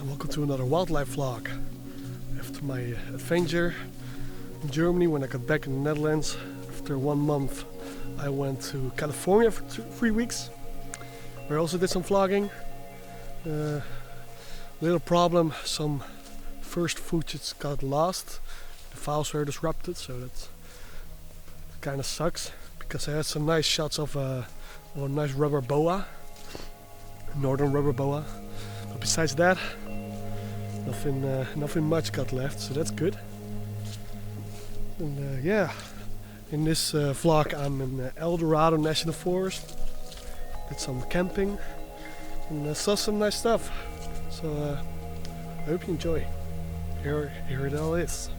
welcome to another wildlife vlog. After my adventure in Germany, when I got back in the Netherlands, after 1 month I went to California for 3 weeks, where I also did some vlogging. Little problem, some first footage got lost, the files were disrupted, so that kind of sucks, because I had some nice shots of a nice rubber boa, northern rubber boa. But besides that, nothing much got left, so that's good. And yeah, in this vlog I'm in Eldorado National Forest. Did some camping and saw some nice stuff. So I hope you enjoy. Here it all is.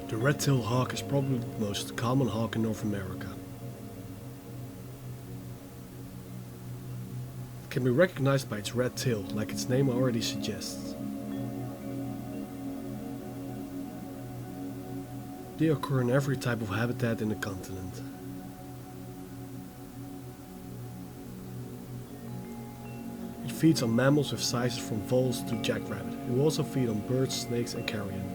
The red-tailed hawk is probably the most common hawk in North America. It can be recognized by its red tail, like its name already suggests. They occur in every type of habitat in the continent. It feeds on mammals with sizes from voles to jackrabbit. It will also feed on birds, snakes and carrion.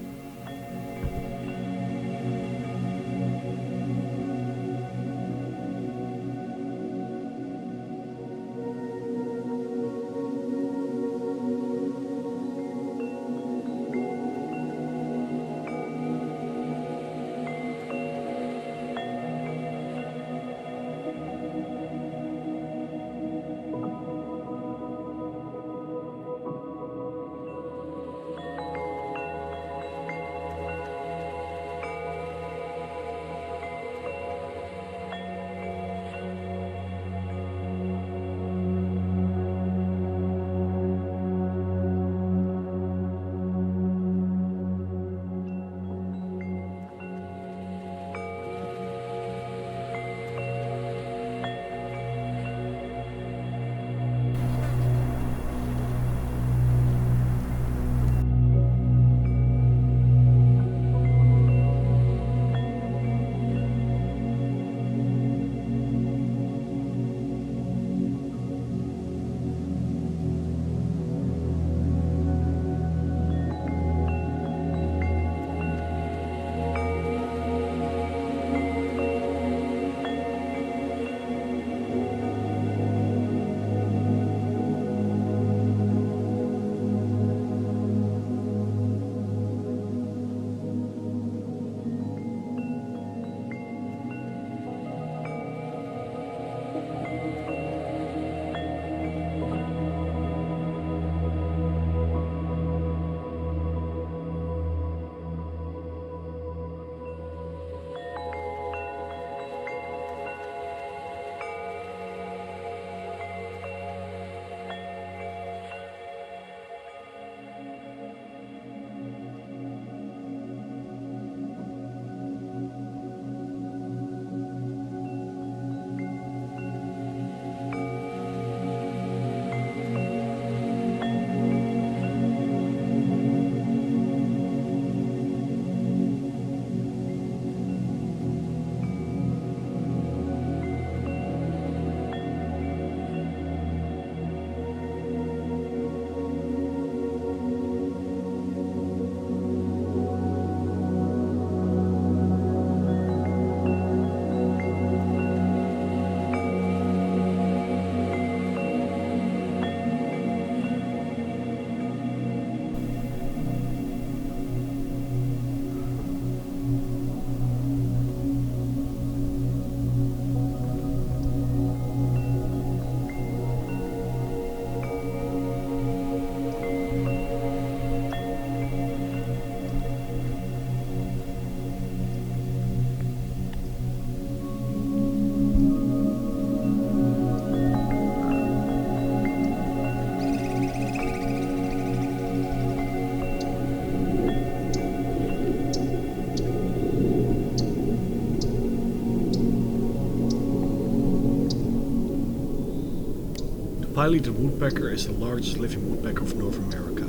Pileated woodpecker is the largest living woodpecker of North America.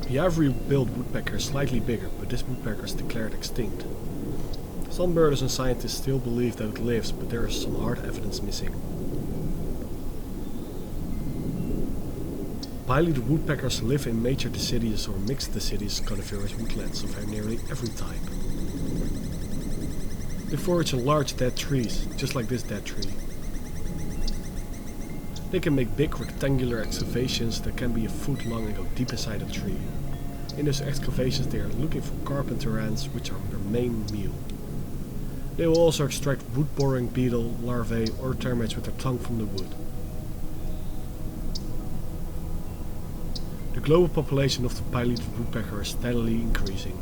The ivory-billed woodpecker is slightly bigger, but this woodpecker is declared extinct. Some birders and scientists still believe that it lives, but there is some hard evidence missing. Pileated woodpeckers live in major deciduous or mixed deciduous coniferous woodlands of nearly every type. They forage on large dead trees, just like this dead tree. They can make big rectangular excavations that can be a foot long and go deep inside a tree. In those excavations they are looking for carpenter ants, which are their main meal. They will also extract wood-boring beetle larvae or termites with their tongue from the wood. The global population of the pileated woodpecker is steadily increasing.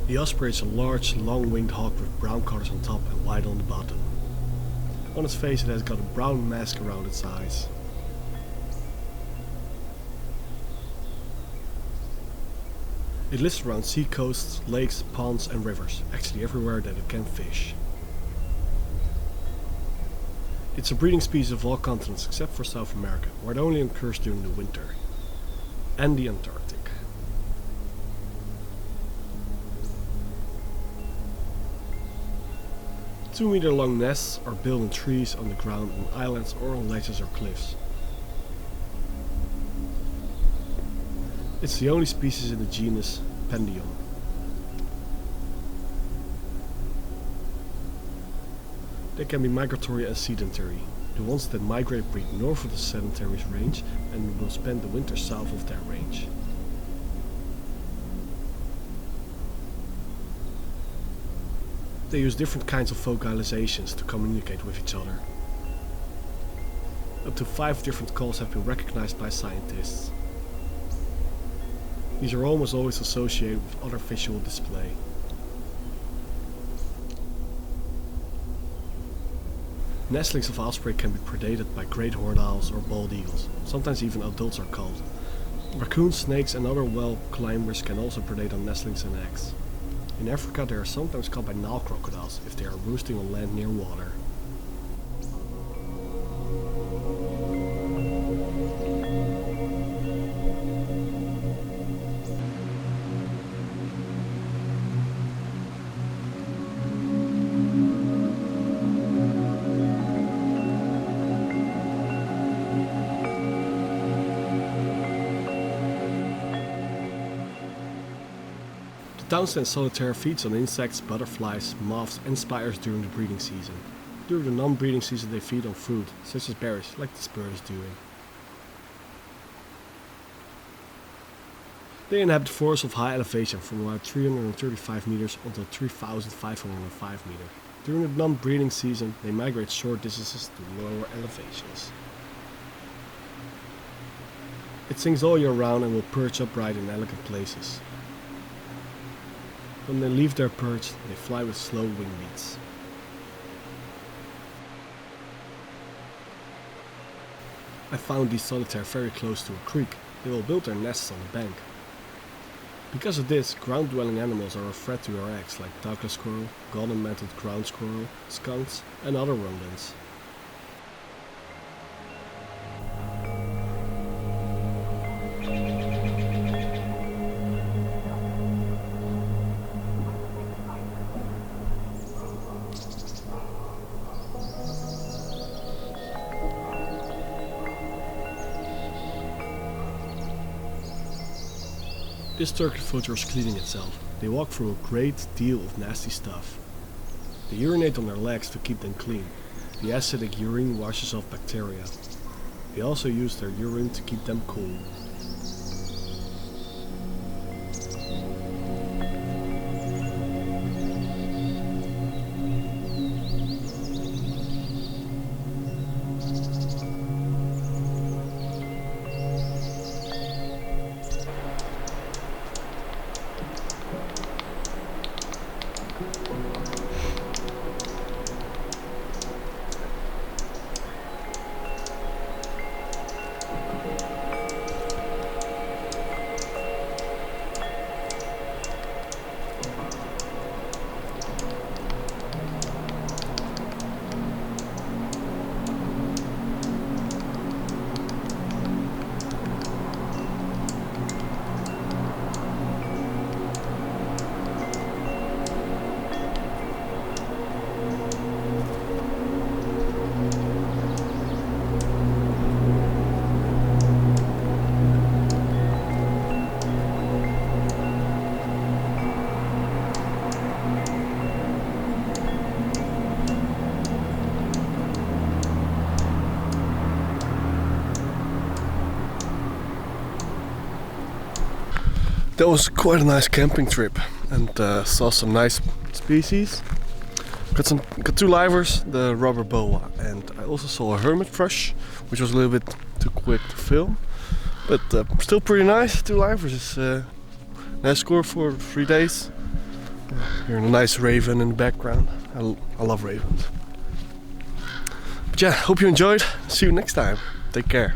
The Osprey is a large, long-winged hawk with brown colors on top and white on the bottom. On its face it has got a brown mask around its eyes. It lives around sea coasts, lakes, ponds and rivers, actually everywhere that it can fish. It's a breeding species of all continents except for South America, where it only occurs during the winter, and the Antarctic. 2-meter long nests are built in trees, on the ground, on islands or on ledges or cliffs. It's the only species in the genus Pendion. They can be migratory and sedentary. The ones that migrate breed north of the sedentary range and will spend the winter south of that range. They use different kinds of vocalizations to communicate with each other. Up to 5 different calls have been recognized by scientists. These are almost always associated with other visual display. Nestlings of osprey can be predated by great horned owls or bald eagles, sometimes even adults are called. Raccoons, snakes and other wall climbers can also predate on nestlings and eggs. In Africa they are sometimes caught by Nile crocodiles if they are roosting on land near water. Townsend solitaire feeds on insects, butterflies, moths and spiders during the breeding season. During the non-breeding season they feed on fruit, such as berries, like this bird is doing. They inhabit forests of high elevation from about 335 meters until 3,505 meters. During the non-breeding season they migrate short distances to lower elevations. It sings all year round and will perch upright in elegant places. When they leave their perch, they fly with slow wing beats. I found these solitaire very close to a creek. They will build their nests on the bank. Because of this, ground-dwelling animals are a threat to our eggs like Douglas squirrel, golden-mantled ground squirrel, skunks and other rodents. This turkey vulture is cleaning itself. They walk through a great deal of nasty stuff. They urinate on their legs to keep them clean. The acidic urine washes off bacteria. They also use their urine to keep them cool. That was quite a nice camping trip, and saw some nice species. Got 2 livers, the rubber boa, and I also saw a hermit thrush, which was a little bit too quick to film, but still pretty nice. 2 livers is a nice score for 3 days. Hearing a nice raven in the background. I love ravens. But yeah, hope you enjoyed. See you next time. Take care.